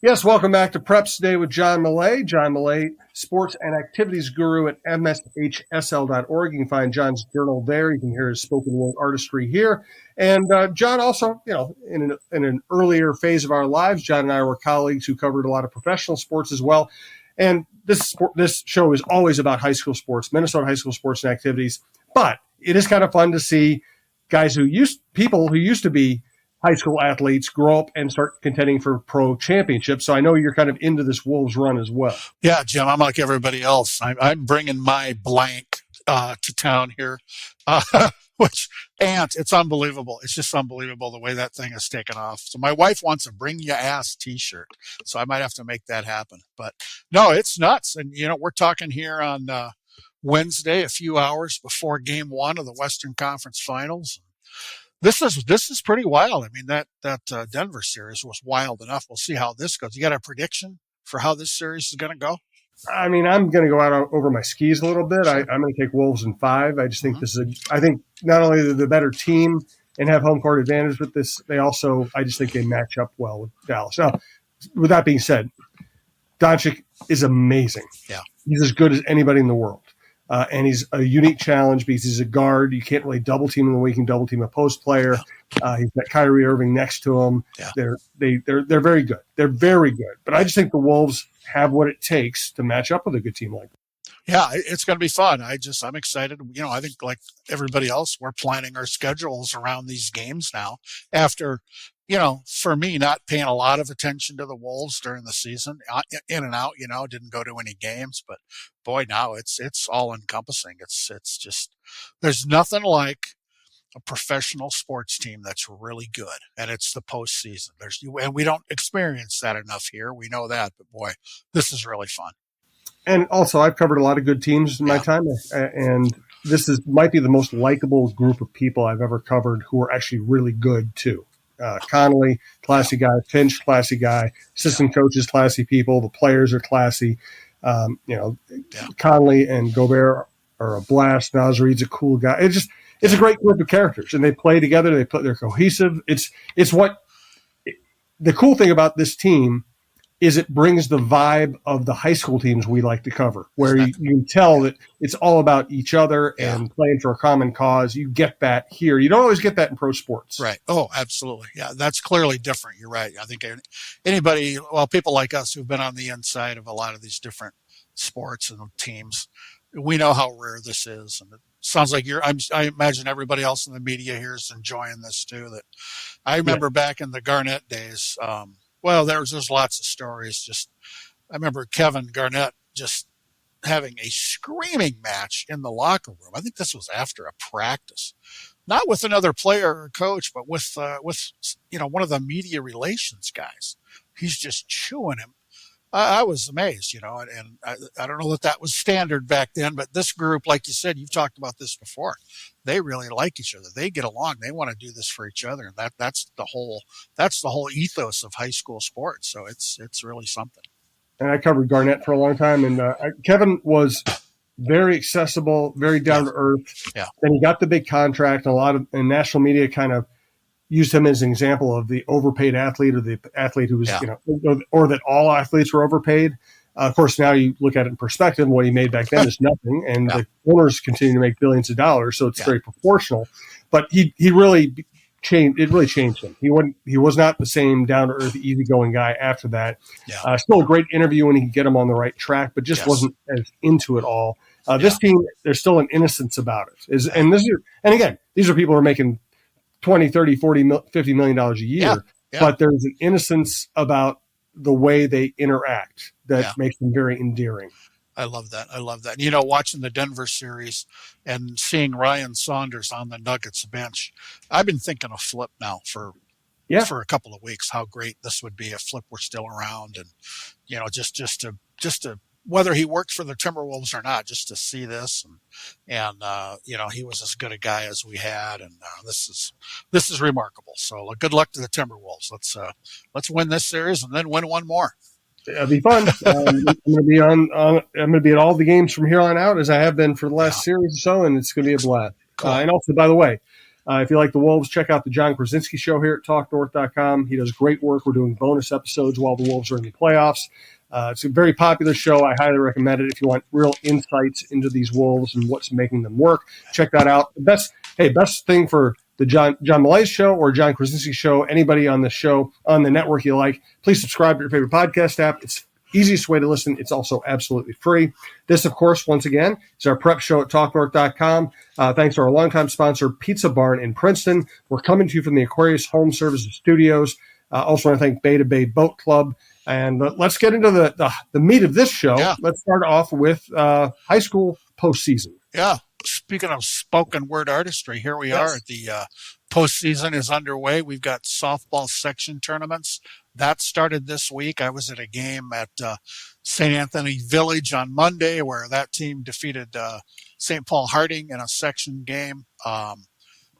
Yes, welcome back to Preps Today with John Millea. John Millea, sports and activities guru at MSHSL.org. You can find John's journal there. You can hear his spoken word artistry here. And John also, in an earlier phase of our lives, John and I were colleagues who covered a lot of professional sports as well. And this show is always about high school sports, Minnesota high school sports and activities. But it is kind of fun to see people who used to be high school athletes grow up and start contending for pro championships. So I know you're kind of into this Wolves run as well. Yeah, Jim, I'm like everybody else. I'm bringing my blank to town here, it's unbelievable. It's just unbelievable the way that thing has taken off. So my wife wants a Bring Your Ass t-shirt, so I might have to make that happen. But no, it's nuts. And, we're talking here on Wednesday, a few hours before game one of the Western Conference Finals. This is pretty wild. I mean, that Denver series was wild enough. We'll see how this goes. You got a prediction for how this series is going to go? I mean, I'm going to go out over my skis a little bit. Sure. I'm going to take Wolves in 5. I just think I think not only are they the better team and have home court advantage with this, I just think they match up well with Dallas. Now, with that being said, Doncic is amazing. Yeah. He's as good as anybody in the world. And he's a unique challenge because he's a guard. You can't really double team him the way you can double team a post player. He's got Kyrie Irving next to him. Yeah. They're very good. They're very good. But I just think the Wolves have what it takes to match up with a good team like that. Yeah, it's going to be fun. I'm excited. I think like everybody else, we're planning our schedules around these games now after, for me, not paying a lot of attention to the Wolves during the season, in and out, didn't go to any games, but boy, now it's all encompassing. It's just, there's nothing like a professional sports team that's really good, and it's the postseason. And we don't experience that enough here. We know that, but boy, this is really fun. And also, I've covered a lot of good teams in my time, and might be the most likable group of people I've ever covered who are actually really good too. Connolly, classy guy. Finch, classy guy. Assistant coaches, classy people. The players are classy. Connolly and Gobert are a blast. Naz Reid's a cool guy. It's a great group of characters, and they play together. They're cohesive. The cool thing about this team is it brings the vibe of the high school teams we like to cover, where you can tell that it's all about each other and playing for a common cause. You get that here. You don't always get that in pro sports. Right. Oh, absolutely. Yeah, that's clearly different. You're right. I think people like us who've been on the inside of a lot of these different sports and teams, we know how rare this is. And it sounds like I imagine everybody else in the media here is enjoying this too. That I remember back in the Garnett days, there's lots of stories. I remember Kevin Garnett just having a screaming match in the locker room. I think this was after a practice, not with another player or coach, but with one of the media relations guys. He's just chewing him. I was amazed, and I don't know that was standard back then, but this group, like you said, you've talked about this before. They really like each other. They get along. They want to do this for each other. And that's the whole ethos of high school sports. So it's really something. And I covered Garnett for a long time, and Kevin was very accessible, very down to earth. Yeah. And he got the big contract, and national media kind of used him as an example of the overpaid athlete, or the athlete who was, or that all athletes were overpaid. Of course, now you look at it in perspective, what he made back then is nothing, and the owners continue to make billions of dollars, so it's very proportional. But he really changed. It really changed him. He was not the same down to earth, easygoing guy after that. Yeah. Still a great interview when he could get him on the right track, but just wasn't as into it all. This team, there's still an innocence about it. And again, these are people who are making $20, $30, $40, $50 million a year, but there's an innocence about the way they interact that makes them very endearing. I love that. Watching the Denver series and seeing Ryan Saunders on the Nuggets bench, I've been thinking of Flip now for a couple of weeks, how great this would be if Flip were still around, and, just to whether he worked for the Timberwolves or not, just to see this, and he was as good a guy as we had, and this is remarkable. So good luck to the Timberwolves. Let's win this series and then win one more. It'll be fun. I'm going to be at all the games from here on out, as I have been for the last series or so, and it's going to be a blast. Cool. And also, by the way, If you like the Wolves, check out the John Krasinski Show here at TalkNorth.com. He does great work. We're doing bonus episodes while the Wolves are in the playoffs. It's a very popular show. I highly recommend it if you want real insights into these Wolves and what's making them work. Check that out. Best thing for the John Millea Show or John Krasinski Show, anybody on the show, on the network you like, please subscribe to your favorite podcast app. It's easiest way to listen. It's also absolutely free. This, of course, once again, is our prep show at TalkNorth.com. Thanks to our longtime sponsor, Pizza Barn in Princeton. We're coming to you from the Aquarius Home Services Studios. Also want to thank Bay to Bay Boat Club. And let's get into the meat of this show. Yeah. Let's start off with high school postseason. Yeah. Speaking of spoken word artistry, here we are. The postseason is underway. We've got softball section tournaments. That started this week. I was at a game at St. Anthony Village on Monday where that team defeated St. Paul Harding in a section game.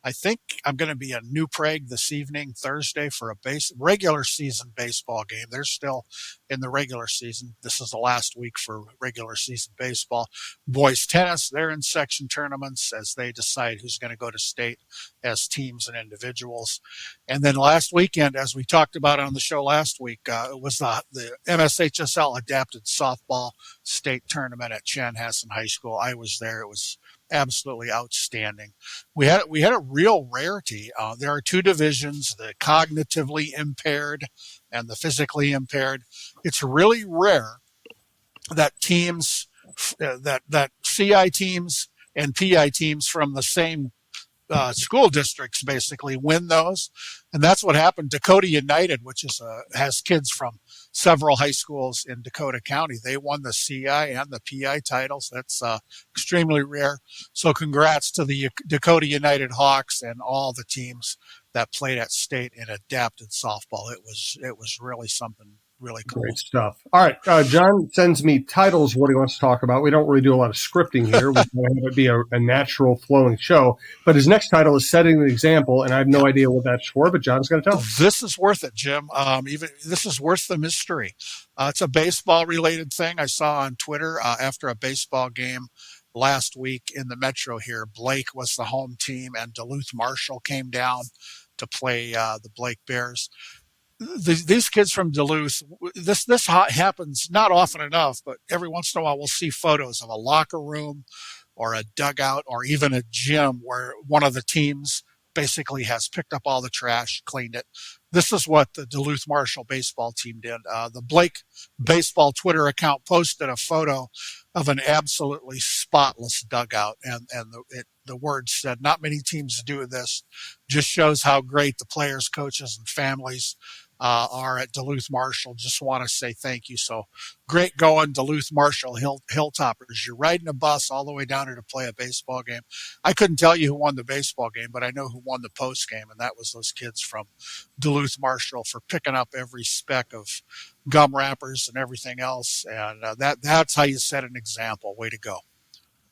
I think I'm going to be in New Prague this evening, Thursday, for a regular season baseball game. They're still in the regular season. This is the last week for regular season baseball. Boys tennis, they're in section tournaments as they decide who's going to go to state as teams and individuals. And then last weekend, as we talked about on the show last week, it was the MSHSL adapted softball state tournament at Chanhassen High School. I was there. It was absolutely outstanding. We had a real rarity. There are two divisions, the cognitively impaired and the physically impaired. It's really rare that teams, that CI teams and PI teams from the same school districts basically win those. And that's what happened. Dakota United, which is has kids from several high schools in Dakota County, they won the CI and the PI titles. That's extremely rare. So congrats to the Dakota United Hawks and all the teams that played at state in adapted softball. It was really something really cool. Great stuff. All right. John sends me titles, what he wants to talk about. We don't really do a lot of scripting here. We want to have it be a natural flowing show. But his next title is Setting the Example, and I have no idea what that's for, but John's going to tell us. This is worth it, Jim. This is worth the mystery. It's a baseball-related thing I saw on Twitter after a baseball game last week in the Metro here. Blake was the home team, and Duluth Marshall came down to play the Blake Bears. These kids from Duluth, this happens not often enough, but every once in a while we'll see photos of a locker room or a dugout or even a gym where one of the teams basically has picked up all the trash, cleaned it. This is what the Duluth Marshall baseball team did. The Blake baseball Twitter account posted a photo of an absolutely spotless dugout, and the words said, "Not many teams do this." Just shows how great the players, coaches, and families are at Duluth Marshall. Just want to say thank you. So great going, Duluth Marshall Hilltoppers. You're riding a bus all the way down here to play a baseball game. I couldn't tell you who won the baseball game, but I know who won the post game, and that was those kids from Duluth Marshall for picking up every speck of gum wrappers and everything else. And that's how you set an example. Way to go.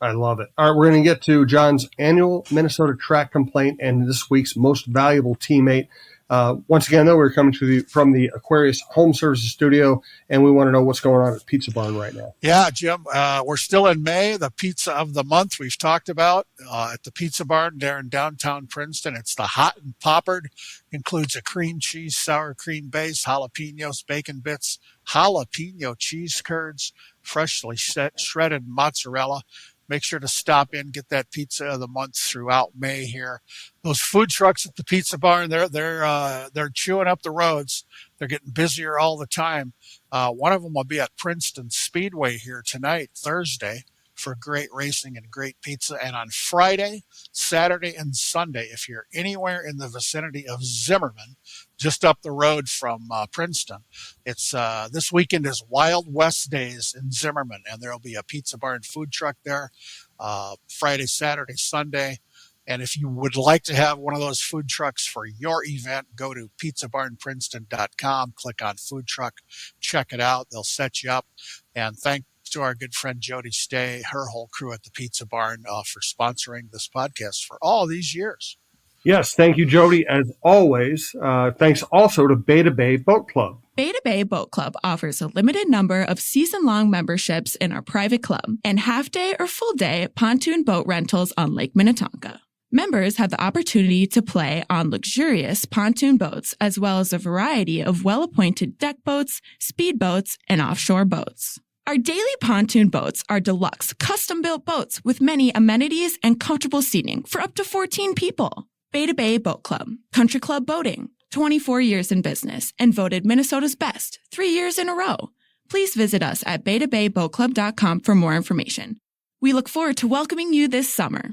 I love it. All right, we're going to get to John's annual Minnesota track complaint and this week's most valuable teammate. Once again, though, we're coming to from the Aquarius Home Services Studio, and we want to know what's going on at Pizza Barn right now. Yeah, Jim, we're still in May, the pizza of the month we've talked about at the Pizza Barn there in downtown Princeton. It's the Hot and Poppered. Includes a cream cheese, sour cream base, jalapenos, bacon bits, jalapeno cheese curds, freshly shredded mozzarella. Make sure to stop in, get that pizza of the month throughout May here. Those food trucks at the Pizza Barn, they're chewing up the roads. They're getting busier all the time. One of them will be at Princeton Speedway here tonight, Thursday, for great racing and great pizza. And on Friday, Saturday, and Sunday, if you're anywhere in the vicinity of Zimmerman, just up the road from Princeton, it's this weekend is Wild West Days in Zimmerman, and there'll be a Pizza Barn food truck there Friday, Saturday, Sunday. And if you would like to have one of those food trucks for your event, go to pizzabarnprinceton.com, click on food truck, check it out. They'll set you up. And thanks to our good friend Jody Stay, her whole crew at the Pizza Barn for sponsoring this podcast for all these years. Yes, thank you, Jody, as always. Thanks also to Bay to Bay Boat Club. Bay to Bay Boat Club offers a limited number of season-long memberships in our private club and half-day or full-day pontoon boat rentals on Lake Minnetonka. Members have the opportunity to play on luxurious pontoon boats, as well as a variety of well-appointed deck boats, speedboats, and offshore boats. Our daily pontoon boats are deluxe, custom-built boats with many amenities and comfortable seating for up to 14 people. Beta Bay Boat Club, Country Club Boating, 24 years in business, and voted Minnesota's best 3 years in a row. Please visit us at betabayboatclub.com for more information. We look forward to welcoming you this summer.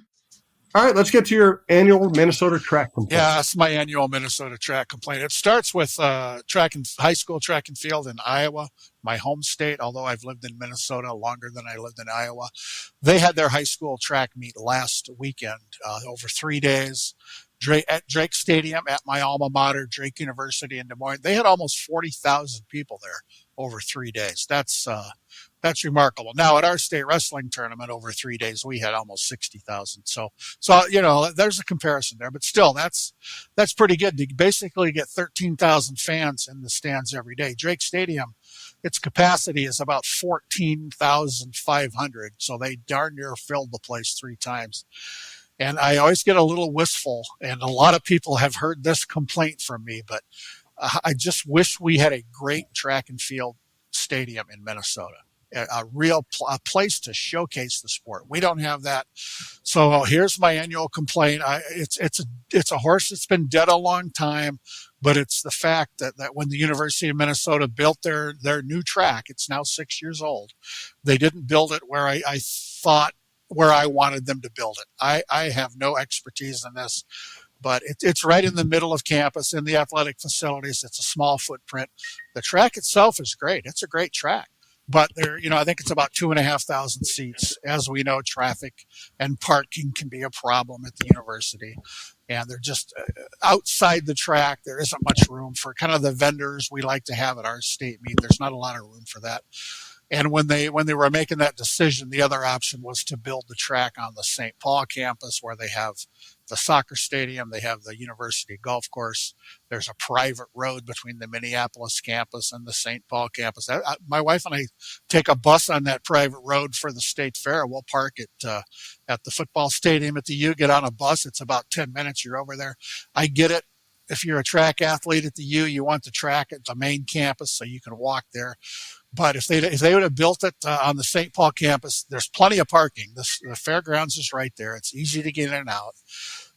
All right, let's get to your annual Minnesota track complaint. Yeah, that's my annual Minnesota track complaint. It starts with high school track and field in Iowa, my home state, although I've lived in Minnesota longer than I lived in Iowa. They had their high school track meet last weekend, over 3 days. At Drake Stadium at my alma mater, Drake University in Des Moines. They had almost 40,000 people there over 3 days. That's remarkable. Now, at our state wrestling tournament over 3 days, we had almost 60,000. So there's a comparison there, but still, that's pretty good to basically get 13,000 fans in the stands every day. Drake Stadium, its capacity is about 14,500, so they darn near filled the place 3 times. And I always get a little wistful, and a lot of people have heard this complaint from me, but I just wish we had a great track and field stadium in Minnesota, a place to showcase the sport. We don't have that. So here's my annual complaint. It's a horse that's been dead a long time, but it's the fact that when the University of Minnesota built their new track, it's now 6 years old. They didn't build it where I thought where I wanted them to build it. I have no expertise in this, but it's right in the middle of campus in the athletic facilities. It's a small footprint. The track itself is great. It's a great track, but I think it's about 2,500 seats. As we know, traffic and parking can be a problem at the university, and they're just outside the track. There isn't much room for kind of the vendors we like to have at our state meet. There's not a lot of room for that. And when they were making that decision, the other option was to build the track on the St. Paul campus, where they have the soccer stadium, they have the university golf course. There's a private road between the Minneapolis campus and the St. Paul campus. My wife and I take a bus on that private road for the state fair. We'll park at the football stadium at the U, get on a bus. It's about 10 minutes. You're over there. I get it. If you're a track athlete at the U, you want the track at the main campus so you can walk there. But if they would have built it on the St. Paul campus, there's plenty of parking. The fairgrounds is right there. It's easy to get in and out.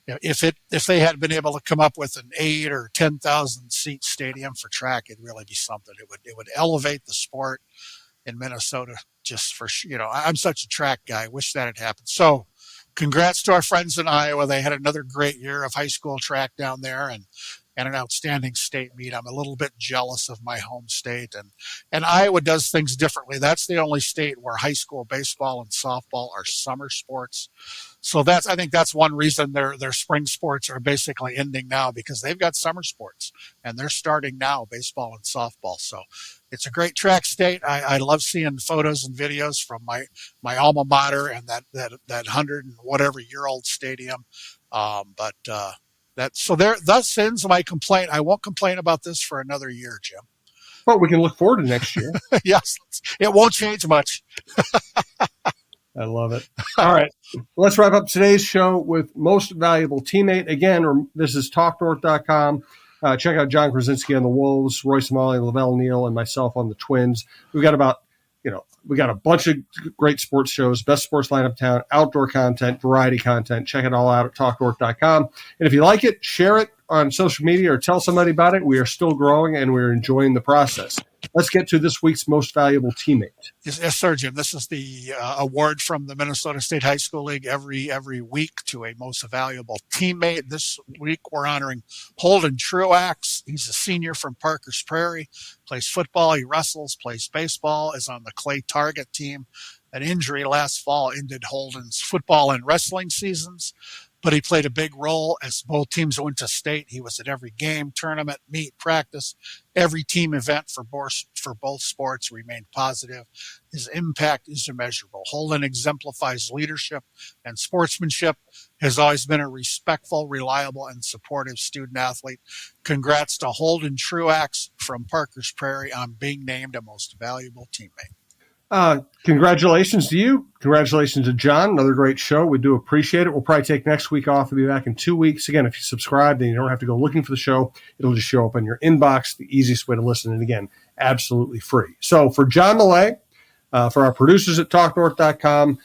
If they had been able to come up with an 8 or 10,000 seat stadium for track, it'd really be something. It would elevate the sport in Minnesota. Just for I'm such a track guy. I wish that had happened. So, congrats to our friends in Iowa. They had another great year of high school track down there, and an outstanding state meet. I'm a little bit jealous of my home state, and Iowa does things differently. That's the only state where high school baseball and softball are summer sports. So I think that's one reason their spring sports are basically ending now, because they've got summer sports and they're starting now, baseball and softball. So it's a great track state. I love seeing photos and videos from my alma mater and that 100 and whatever year old stadium. Thus ends my complaint. I won't complain about this for another year, Jim. But we can look forward to next year. Yes, it won't change much. I love it. All right, let's wrap up today's show with most valuable teammate. Again, this is talknorth.com. Check out John Krasinski on the Wolves, Roy Somali, Lavelle Neal, and myself on the Twins. We've got a bunch of great sports shows, best sports lineup town, outdoor content, variety content. Check it all out at talknorth.com. And if you like it, share it on social media or tell somebody about it. We are still growing and we're enjoying the process. Let's get to this week's most valuable teammate. Yes, sir, Jim. This is the award from the Minnesota State High School League every week to a most valuable teammate. This week we're honoring Holden Truax. He's a senior from Parker's Prairie, plays football, he wrestles, plays baseball, is on the Clay Target team. An injury last fall ended Holden's football and wrestling seasons, but he played a big role as both teams went to state. He was at every game, tournament, meet, practice. Every team event for both sports remained positive. His impact is immeasurable. Holden exemplifies leadership and sportsmanship, has always been a respectful, reliable, and supportive student athlete. Congrats to Holden Truax from Parker's Prairie on being named a most valuable teammate. Congratulations to you. Congratulations to John. Another great show. We do appreciate it. We'll probably take next week off. We'll be back in 2 weeks. Again, if you subscribe, then you don't have to go looking for the show. It'll just show up in your inbox, the easiest way to listen. And again, absolutely free. So for John Millea, for our producers at TalkNorth.com,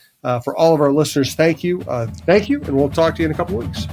for all of our listeners, thank you. And we'll talk to you in a couple of weeks.